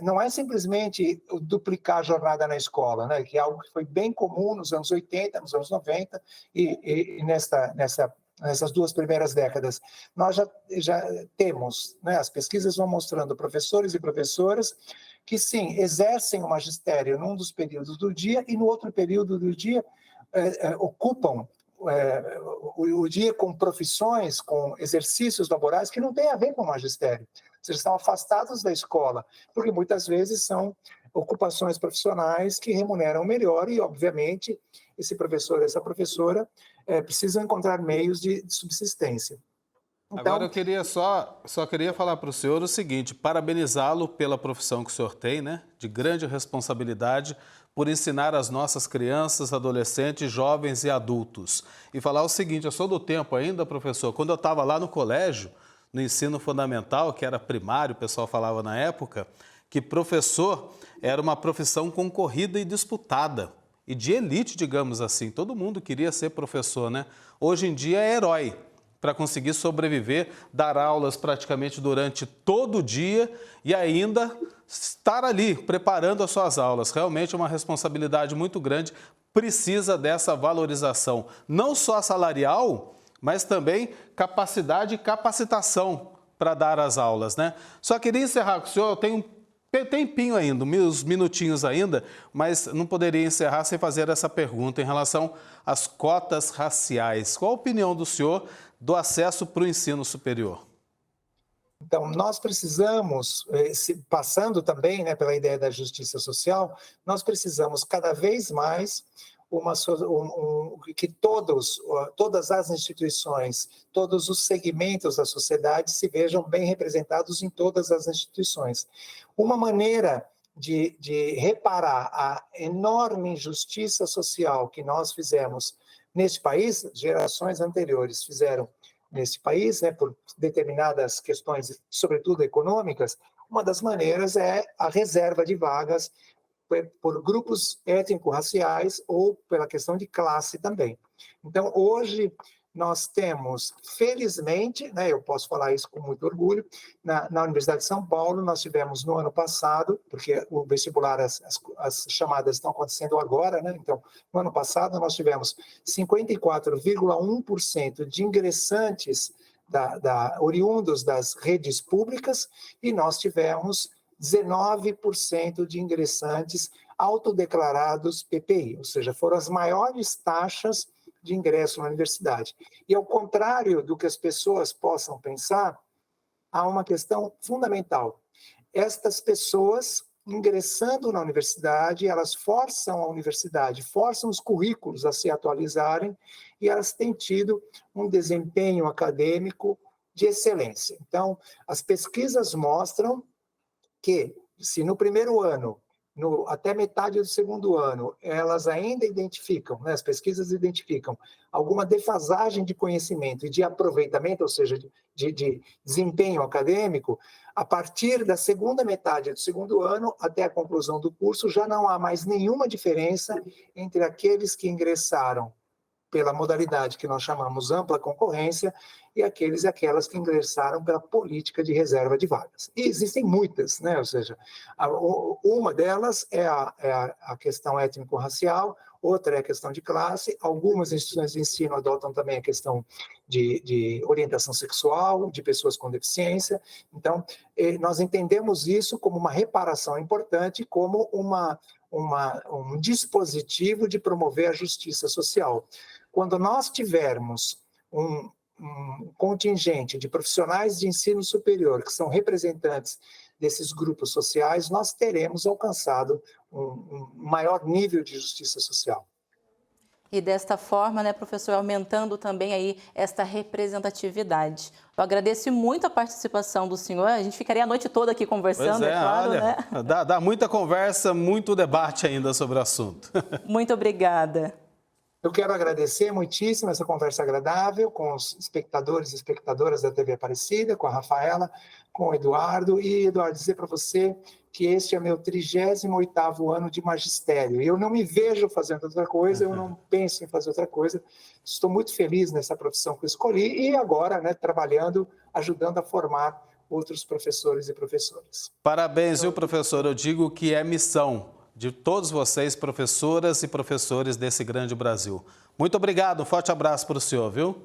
D: não é simplesmente duplicar a jornada na escola, né, que é algo que foi bem comum nos anos 80, nos anos 90 e nessas 2 primeiras décadas. Nós já temos, né, as pesquisas vão mostrando professores e professoras que, sim, exercem o magistério num dos períodos do dia e no outro período do dia ocupam o dia com profissões, com exercícios laborais que não têm a ver com o magistério. Vocês estão afastados da escola, porque muitas vezes são ocupações profissionais que remuneram melhor e, obviamente, esse professor, essa professora precisam encontrar meios de subsistência.
A: Então, agora eu queria só queria falar para o senhor o seguinte, parabenizá-lo pela profissão que o senhor tem, né, de grande responsabilidade, por ensinar as nossas crianças, adolescentes, jovens e adultos. E falar o seguinte, eu sou do tempo ainda, professor, quando eu estava lá no colégio, no ensino fundamental, que era primário, o pessoal falava na época, que professor era uma profissão concorrida e disputada, e de elite, digamos assim. Todo mundo queria ser professor, né? Hoje em dia é herói para conseguir sobreviver, dar aulas praticamente durante todo o dia e ainda estar ali preparando as suas aulas. Realmente é uma responsabilidade muito grande, precisa dessa valorização, não só salarial, mas também capacidade e capacitação para dar as aulas, né? Só queria encerrar com o senhor, eu tenho um tempinho ainda, uns minutinhos ainda, mas não poderia encerrar sem fazer essa pergunta em relação às cotas raciais. Qual a opinião do senhor do acesso para o ensino superior?
D: Então, nós precisamos, passando também, né, pela ideia da justiça social, nós precisamos cada vez mais que todas as instituições, todos os segmentos da sociedade se vejam bem representados em todas as instituições. Uma maneira de reparar a enorme injustiça social que nós fizemos neste país, gerações anteriores fizeram nesse país, né, por determinadas questões, sobretudo econômicas, uma das maneiras é a reserva de vagas por grupos étnico-raciais ou pela questão de classe também. Então, hoje, nós temos, felizmente, né, eu posso falar isso com muito orgulho, na Universidade de São Paulo, nós tivemos no ano passado, porque o vestibular, as chamadas estão acontecendo agora, né, então, no ano passado, nós tivemos 54,1% de ingressantes oriundos das redes públicas e nós tivemos 19% de ingressantes autodeclarados PPI, ou seja, foram as maiores taxas de ingresso na universidade. E ao contrário do que as pessoas possam pensar, há uma questão fundamental. Estas pessoas, ingressando na universidade, elas forçam a universidade, forçam os currículos a se atualizarem e elas têm tido um desempenho acadêmico de excelência. Então, as pesquisas mostram que, se no primeiro ano, até metade do segundo ano, elas ainda identificam, né, as pesquisas identificam alguma defasagem de conhecimento e de aproveitamento, ou seja, de desempenho acadêmico, a partir da segunda metade do segundo ano até a conclusão do curso, já não há mais nenhuma diferença entre aqueles que ingressaram pela modalidade que nós chamamos ampla concorrência e aqueles e aquelas que ingressaram pela política de reserva de vagas. E existem muitas, né? Ou seja, uma delas é a questão étnico-racial, outra é a questão de classe, algumas instituições de ensino adotam também a questão de orientação sexual, de pessoas com deficiência. Então, nós entendemos isso como uma reparação importante, como um dispositivo de promover a justiça social. Quando nós tivermos um contingente de profissionais de ensino superior que são representantes desses grupos sociais, nós teremos alcançado um maior nível de justiça social.
B: E desta forma, né, professor, aumentando também aí esta representatividade. Eu agradeço muito a participação do senhor. A gente ficaria a noite toda aqui conversando, é claro,
A: olha,
B: né?
A: Dá muita conversa, muito debate ainda sobre o assunto.
B: Muito obrigada.
D: Eu quero agradecer muitíssimo essa conversa agradável com os espectadores e espectadoras da TV Aparecida, com a Rafaela, com o Eduardo. E, Eduardo, dizer para você que este é meu 38º ano de magistério. Eu não me vejo fazendo outra coisa, eu não penso em fazer outra coisa. Estou muito feliz nessa profissão que eu escolhi e agora, né, trabalhando, ajudando a formar outros professores e professoras.
A: Parabéns, viu, professor? Eu digo que é missão de todos vocês, professoras e professores desse grande Brasil. Muito obrigado, um forte abraço para o senhor, viu?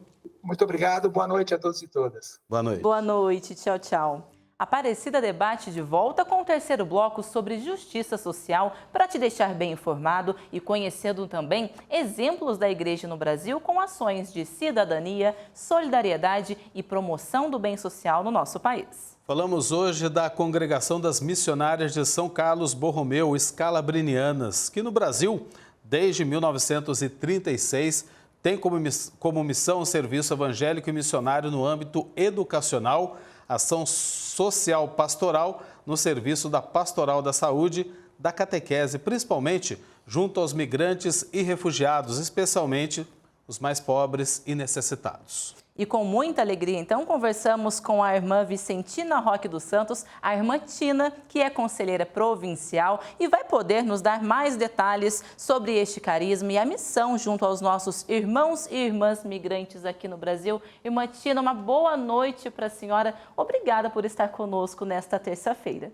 D: Muito obrigado, boa noite a todos e todas.
A: Boa noite.
B: Boa noite, tchau, tchau. Aparecida debate de volta com o terceiro bloco sobre justiça social para te deixar bem informado e conhecendo também exemplos da igreja no Brasil com ações de cidadania, solidariedade e promoção do bem social no nosso país.
A: Falamos hoje da Congregação das Missionárias de São Carlos Borromeu Scalabrinianas, que no Brasil, desde 1936, tem como missão o serviço evangélico e missionário no âmbito educacional, ação social pastoral, no serviço da pastoral da saúde, da catequese, principalmente junto aos migrantes e refugiados, especialmente os mais pobres e necessitados.
B: E com muita alegria, então, conversamos com a irmã Vicentina Roque dos Santos, a irmã Tina, que é conselheira provincial e vai poder nos dar mais detalhes sobre este carisma e a missão junto aos nossos irmãos e irmãs migrantes aqui no Brasil. Irmã Tina, uma boa noite para a senhora. Obrigada por estar conosco nesta terça-feira.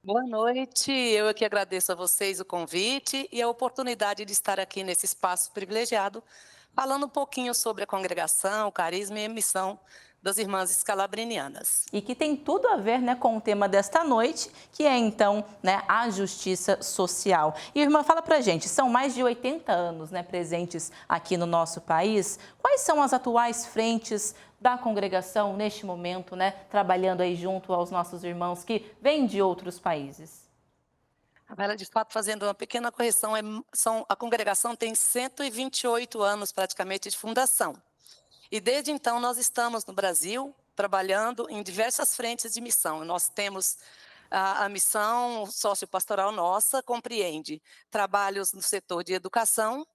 E: Boa noite, eu aqui agradeço a vocês o convite e a oportunidade de estar aqui nesse espaço privilegiado, falando um pouquinho sobre a congregação, o carisma e a missão das irmãs scalabrinianas.
B: E que tem tudo a ver, né, com o tema desta noite, que é então, né, a justiça social. E, irmã, fala pra gente, são mais de 80 anos, né, presentes aqui no nosso país. Quais são as atuais frentes da congregação neste momento, né, trabalhando aí junto aos nossos irmãos que vêm de outros países?
E: Ela, de fato, fazendo uma pequena correção, a congregação tem 128 anos praticamente de fundação. E desde então nós estamos no Brasil trabalhando em diversas frentes de missão. Nós temos A missão sociopastoral nossa compreende trabalhos no setor de educação,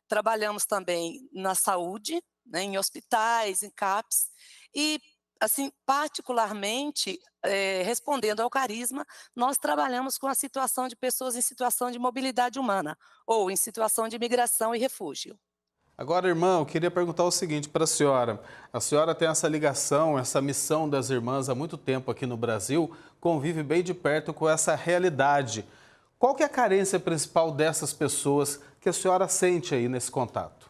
E: trabalhamos também na saúde, né, em hospitais, em CAPs, e, assim, particularmente, respondendo ao carisma, nós trabalhamos com a situação de pessoas em situação de mobilidade humana, ou em situação de migração e refúgio.
A: Agora, irmã, eu queria perguntar o seguinte para a senhora. A senhora tem essa ligação, essa missão das irmãs há muito tempo aqui no Brasil, convive bem de perto com essa realidade. Qual que é a carência principal dessas pessoas que a senhora sente aí nesse contato?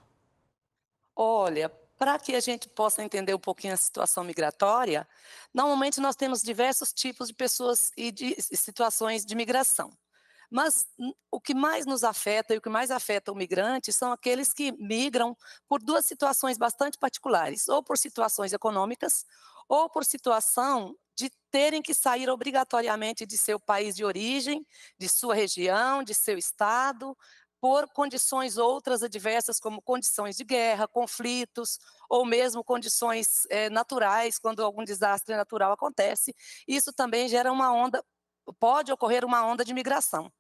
E: Olha, para que a gente possa entender um pouquinho a situação migratória, normalmente nós temos diversos tipos de pessoas e de situações de migração. Mas o que mais nos afeta e o que mais afeta o migrante são aqueles que migram por duas situações bastante particulares, ou por situações econômicas, ou por situação de terem que sair obrigatoriamente de seu país de origem, de sua região, de seu estado, por condições outras adversas, como condições de guerra, conflitos, ou mesmo condições naturais, quando algum desastre natural acontece. Isso também gera uma onda, pode ocorrer uma onda de migração.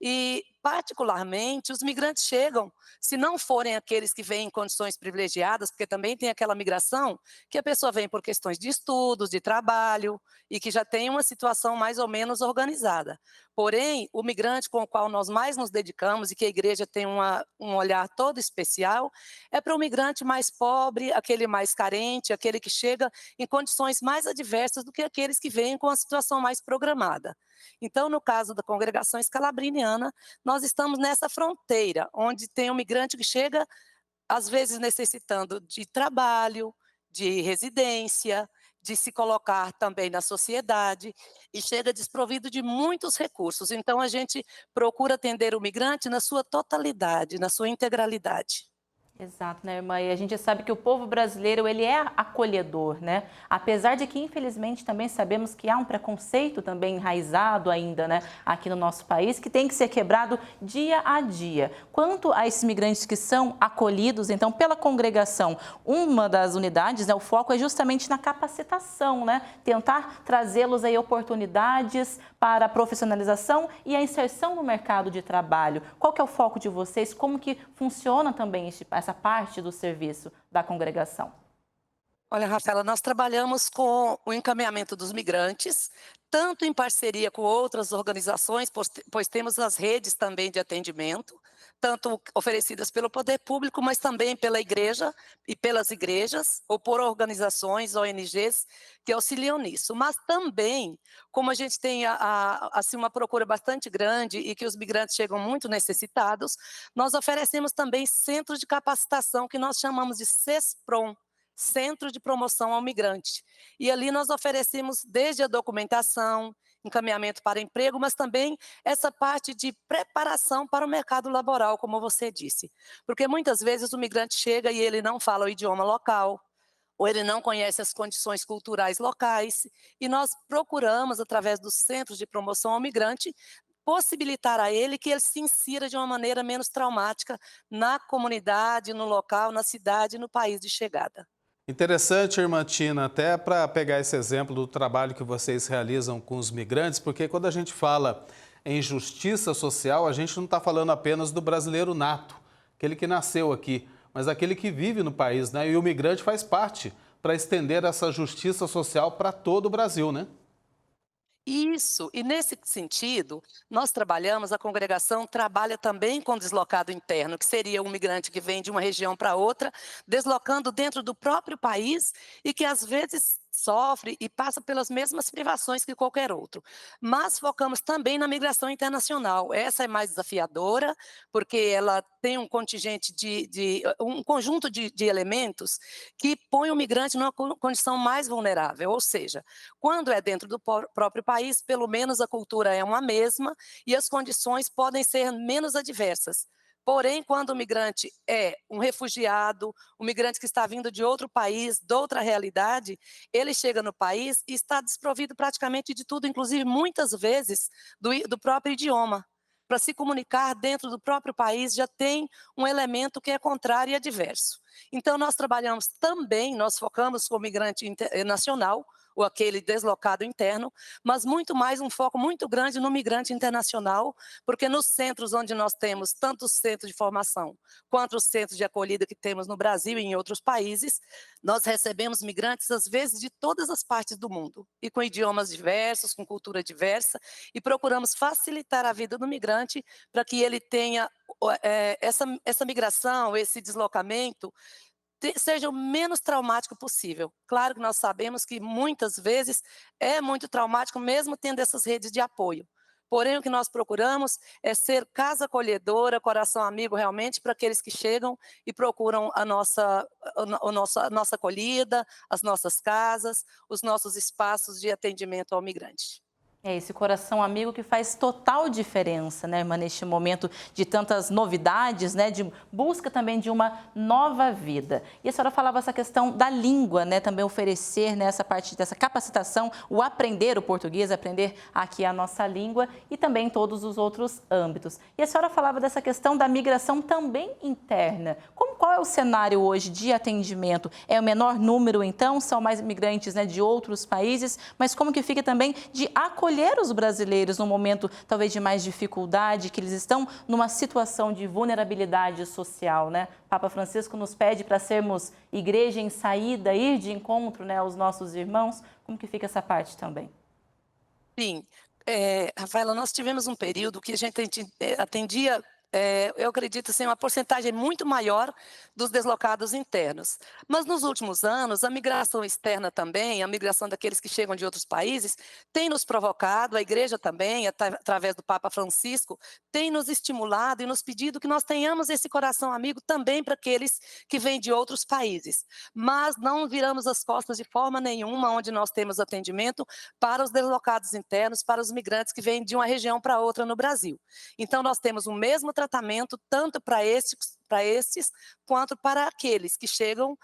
E: E, particularmente, os migrantes chegam, se não forem aqueles que vêm em condições privilegiadas, porque também tem aquela migração, que a pessoa vem por questões de estudos, de trabalho, e que já tem uma situação mais ou menos organizada. Porém, o migrante com o qual nós mais nos dedicamos e que a igreja tem um olhar todo especial, é para o migrante mais pobre, aquele mais carente, aquele que chega em condições mais adversas do que aqueles que vêm com a situação mais programada. Então, no caso da congregação escalabriniana, nós estamos nessa fronteira, onde tem um migrante que chega, às vezes necessitando de trabalho, de residência, de se colocar também na sociedade, e chega desprovido de muitos recursos. Então, a gente procura atender o migrante na sua totalidade, na sua integralidade.
B: Exato, né, irmã? E a gente sabe que o povo brasileiro, ele é acolhedor, né? Apesar de que, infelizmente, também sabemos que há um preconceito também enraizado ainda, né, aqui no nosso país, que tem que ser quebrado dia a dia. Quanto a esses migrantes que são acolhidos, então, pela congregação, uma das unidades, né, o foco é justamente na capacitação, né? Tentar trazê-los aí oportunidades para a profissionalização e a inserção no mercado de trabalho. Qual que é o foco de vocês? Como que funciona também essa parte do serviço da congregação?
E: Olha, Rafaela, nós trabalhamos com o encaminhamento dos migrantes, tanto em parceria com outras organizações, pois temos as redes também de atendimento, tanto oferecidas pelo poder público, mas também pela igreja e pelas igrejas, ou por organizações, ONGs, que auxiliam nisso. Mas também, como a gente tem assim, uma procura bastante grande e que os migrantes chegam muito necessitados, nós oferecemos também centros de capacitação que nós chamamos de CESPROM, Centro de Promoção ao Migrante. E ali nós oferecemos desde a documentação, encaminhamento para emprego, mas também essa parte de preparação para o mercado laboral, como você disse. Porque muitas vezes o migrante chega e ele não fala o idioma local, ou ele não conhece as condições culturais locais, e nós procuramos, através dos centros de promoção ao migrante, possibilitar a ele que ele se insira de uma maneira menos traumática na comunidade, no local, na cidade, no país de chegada.
A: Interessante, irmã Tina, até para pegar esse exemplo do trabalho que vocês realizam com os migrantes, porque quando a gente fala em justiça social, a gente não está falando apenas do brasileiro nato, aquele que nasceu aqui, mas aquele que vive no país, né? E o migrante faz parte para estender essa justiça social para todo o Brasil, né?
E: Isso, e nesse sentido, nós trabalhamos, a congregação trabalha também com deslocado interno, que seria um migrante que vem de uma região para outra, deslocando dentro do próprio país e que às vezes sofre e passa pelas mesmas privações que qualquer outro. Mas focamos também na migração internacional. Essa é mais desafiadora, porque ela tem um contingente um conjunto de elementos que põe o migrante numa condição mais vulnerável, ou seja, quando é dentro do próprio país, pelo menos a cultura é uma mesma e as condições podem ser menos adversas. Porém, quando o migrante é um refugiado, um migrante que está vindo de outro país, de outra realidade, ele chega no país e está desprovido praticamente de tudo, inclusive muitas vezes do próprio idioma. Para se comunicar dentro do próprio país já tem um elemento que é contrário e adverso. Então, nós trabalhamos também, nós focamos com o migrante nacional, ou aquele deslocado interno, mas muito mais um foco muito grande no migrante internacional, porque nos centros onde nós temos tanto os centros de formação quanto os centros de acolhida que temos no Brasil e em outros países, nós recebemos migrantes, às vezes, de todas as partes do mundo, e com idiomas diversos, com cultura diversa, e procuramos facilitar a vida do migrante para que ele tenha essa migração, esse deslocamento, seja o menos traumático possível. Claro que nós sabemos que muitas vezes é muito traumático, mesmo tendo essas redes de apoio. Porém, o que nós procuramos é ser casa acolhedora, coração amigo realmente para aqueles que chegam e procuram a nossa acolhida, as nossas casas, os nossos espaços de atendimento ao migrante.
B: É esse coração amigo que faz total diferença, né, irmã, neste momento de tantas novidades, né, de busca também de uma nova vida. E a senhora falava essa questão da língua, né, também oferecer, né, essa parte dessa capacitação, o aprender o português, aprender aqui a nossa língua e também em todos os outros âmbitos. E a senhora falava dessa questão da migração também interna. Qual é o cenário hoje de atendimento? É o menor número, então? São mais imigrantes, né, de outros países? Mas como que fica também de acolher os brasileiros num momento talvez de mais dificuldade, que eles estão numa situação de vulnerabilidade social, né? Papa Francisco nos pede para sermos igreja em saída, ir de encontro, né, aos nossos irmãos. Como que fica essa parte também?
E: Sim, Rafaela, nós tivemos um período que a gente atendia, eu acredito, assim, uma porcentagem muito maior dos deslocados internos. Mas nos últimos anos, a migração externa também, a migração daqueles que chegam de outros países, tem nos provocado, a igreja também, através do Papa Francisco, tem nos estimulado e nos pedido que nós tenhamos esse coração amigo também para aqueles que vêm de outros países. Mas não viramos as costas de forma nenhuma onde nós temos atendimento para os deslocados internos, para os migrantes que vêm de uma região para outra no Brasil. Então, nós temos o mesmo tratamento tanto para estes quanto para aqueles que chegam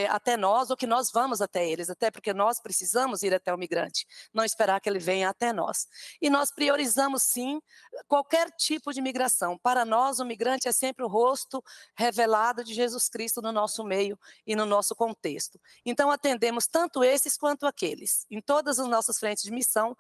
E: até nós ou que nós vamos até eles, até porque nós precisamos ir até o migrante, não esperar que ele venha até nós. E nós priorizamos, sim, qualquer tipo de migração. Para nós, o migrante é sempre o rosto revelado de Jesus Cristo no nosso meio e no nosso contexto. Então, atendemos tanto esses quanto aqueles. Em todas as nossas frentes de missão,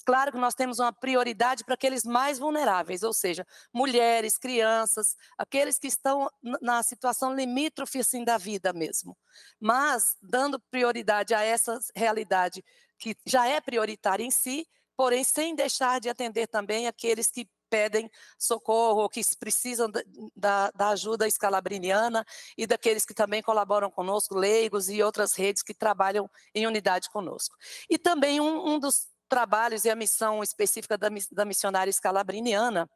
E: claro que nós temos uma prioridade para aqueles mais vulneráveis, ou seja, mulheres, crianças, aqueles que estão na situação limítrofe assim, da vida mesmo. Mas, dando prioridade a essa realidade que já é prioritária em si, porém sem deixar de atender também aqueles que pedem socorro, ou que precisam da ajuda escalabriniana e daqueles que também colaboram conosco, leigos e outras redes que trabalham em unidade conosco. E também um dos trabalhos e a missão específica da missionária escalabriniana,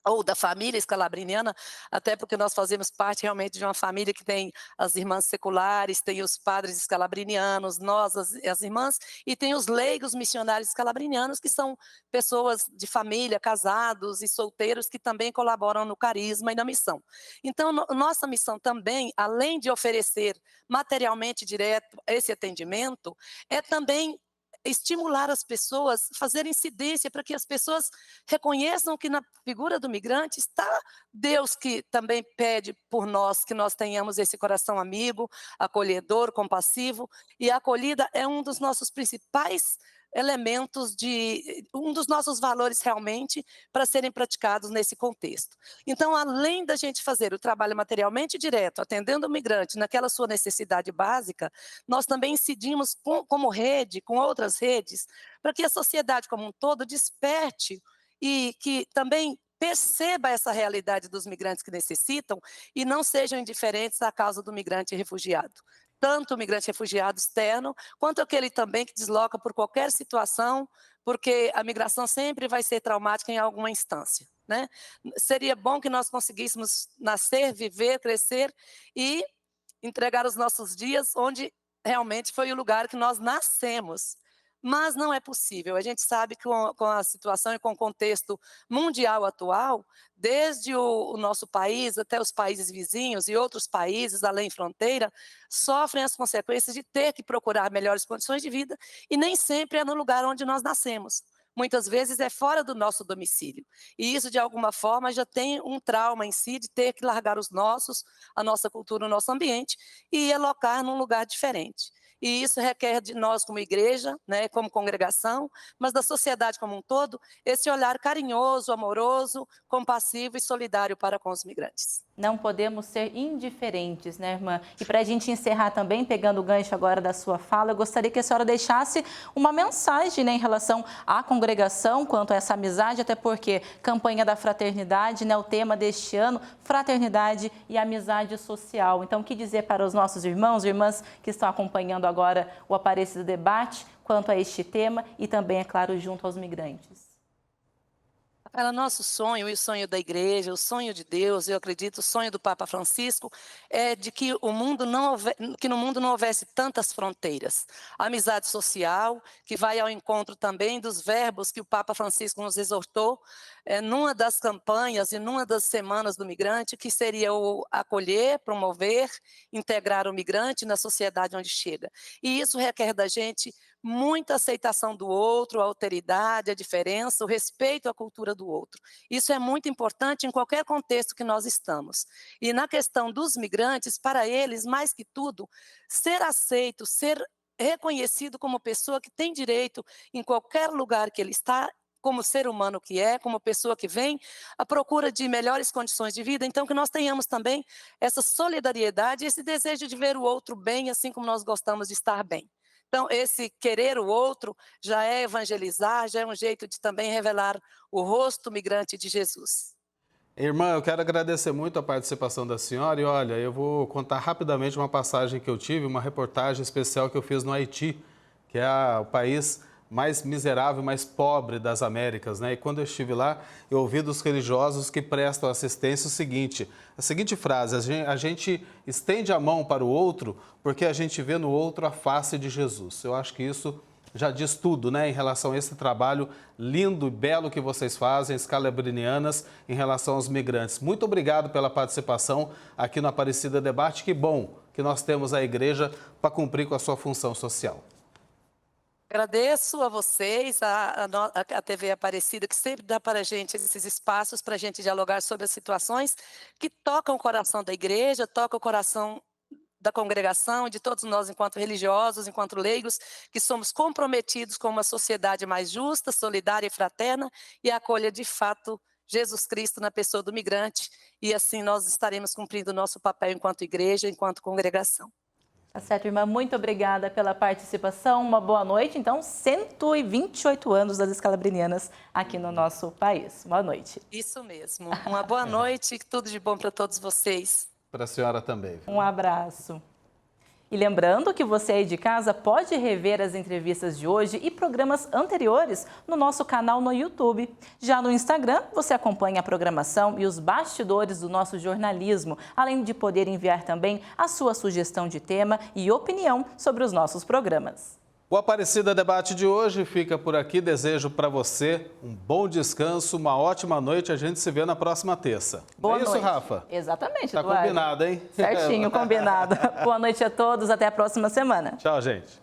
E: ou da família escalabriniana, até porque nós fazemos parte realmente de uma família que tem as irmãs seculares, tem os padres escalabrinianos, nós, as irmãs, e tem os leigos missionários escalabrinianos, que são pessoas de família, casados e solteiros, que também colaboram no carisma e na missão. Então, nossa missão também, além de oferecer materialmente direto esse atendimento, é também estimular as pessoas, fazer incidência para que as pessoas reconheçam que na figura do migrante está Deus, que também pede por nós que nós tenhamos esse coração amigo, acolhedor, compassivo, e a acolhida é um dos nossos principais elementos um dos nossos valores realmente para serem praticados nesse contexto. Então, além da gente fazer o trabalho materialmente direto, atendendo o migrante naquela sua necessidade básica, nós também incidimos como rede, com outras redes, para que a sociedade como um todo desperte e que também perceba essa realidade dos migrantes que necessitam e não sejam indiferentes à causa do migrante refugiado. Tanto o migrante refugiado externo, quanto aquele também que desloca por qualquer situação, porque a migração sempre vai ser traumática em alguma instância, né? Seria bom que nós conseguíssemos nascer, viver, crescer e entregar os nossos dias onde realmente foi o lugar que nós nascemos. Mas não é possível. A gente sabe que com a situação e com o contexto mundial atual, desde o nosso país até os países vizinhos e outros países além fronteira, sofrem as consequências de ter que procurar melhores condições de vida e nem sempre é no lugar onde nós nascemos. Muitas vezes é fora do nosso domicílio. E isso, de alguma forma, já tem um trauma em si de ter que largar a nossa cultura, o nosso ambiente e alocar num lugar diferente. e isso requer de nós como igreja, né, como congregação, mas da sociedade como um todo, esse olhar carinhoso, amoroso, compassivo e solidário para com os migrantes.
B: Não podemos ser indiferentes, né, irmã? E para a gente encerrar também, pegando o gancho agora da sua fala, eu gostaria que a senhora deixasse uma mensagem, né, em relação à congregação, quanto a essa amizade, até porque campanha da fraternidade, né, o tema deste ano, fraternidade e amizade social. Então, o que dizer para os nossos irmãos e irmãs que estão acompanhando agora o Aparecido Debate quanto a este tema e também, é claro, junto aos migrantes?
E: Era nosso sonho e o sonho da igreja, o sonho de Deus, eu acredito, o sonho do Papa Francisco é de que no mundo não houvesse tantas fronteiras. A amizade social, que vai ao encontro também dos verbos que o Papa Francisco nos exortou, numa das campanhas e numa das semanas do migrante, que seria o acolher, promover, integrar o migrante na sociedade onde chega. E isso requer da gente muita aceitação do outro, a alteridade, a diferença, o respeito à cultura do outro. Isso é muito importante em qualquer contexto que nós estamos. E na questão dos migrantes, para eles, mais que tudo, ser aceito, ser reconhecido como pessoa que tem direito em qualquer lugar que ele está, como ser humano que é, como pessoa que vem, à procura de melhores condições de vida. Então, que nós tenhamos também essa solidariedade, esse desejo de ver o outro bem, assim como nós gostamos de estar bem. Então, esse querer o outro já é evangelizar, já é um jeito de também revelar o rosto migrante de Jesus.
A: Irmã, eu quero agradecer muito a participação da senhora e olha, eu vou contar rapidamente uma passagem que eu tive, uma reportagem especial que eu fiz no Haiti, que é o país mais miserável, mais pobre das Américas, né? E quando eu estive lá, eu ouvi dos religiosos que prestam assistência a seguinte frase: a gente estende a mão para o outro porque a gente vê no outro a face de Jesus. Eu acho que isso já diz tudo, né, em relação a esse trabalho lindo e belo que vocês fazem, escalabrinianas, em relação aos migrantes. Muito obrigado pela participação aqui no Aparecida Debate. Que bom que nós temos a igreja para cumprir com a sua função social.
E: Agradeço a vocês, a TV Aparecida, que sempre dá para a gente esses espaços para a gente dialogar sobre as situações que tocam o coração da igreja, tocam o coração da congregação, de todos nós enquanto religiosos, enquanto leigos, que somos comprometidos com uma sociedade mais justa, solidária e fraterna e acolha de fato Jesus Cristo na pessoa do migrante, e assim nós estaremos cumprindo o nosso papel enquanto igreja, enquanto congregação.
B: Tá certo, irmã. Muito obrigada pela participação. Uma boa noite. Então, 128 anos das escalabrinianas aqui no nosso país. Boa noite.
E: Isso mesmo. Uma boa noite, tudo de bom para todos vocês.
A: Para a senhora também.
B: Um abraço. E lembrando que você aí de casa pode rever as entrevistas de hoje e programas anteriores no nosso canal no YouTube. Já no Instagram, você acompanha a programação e os bastidores do nosso jornalismo, além de poder enviar também a sua sugestão de tema e opinião sobre os nossos programas.
A: O Aparecida Debate de hoje fica por aqui. Desejo para você um bom descanso, uma ótima noite. A gente se vê na próxima terça.
B: Boa
A: noite. Isso, Rafa?
B: Exatamente,
A: Tá
B: Eduardo.
A: combinado, hein?
B: Certinho, combinado. Boa noite a todos, até a próxima semana.
A: Tchau, gente.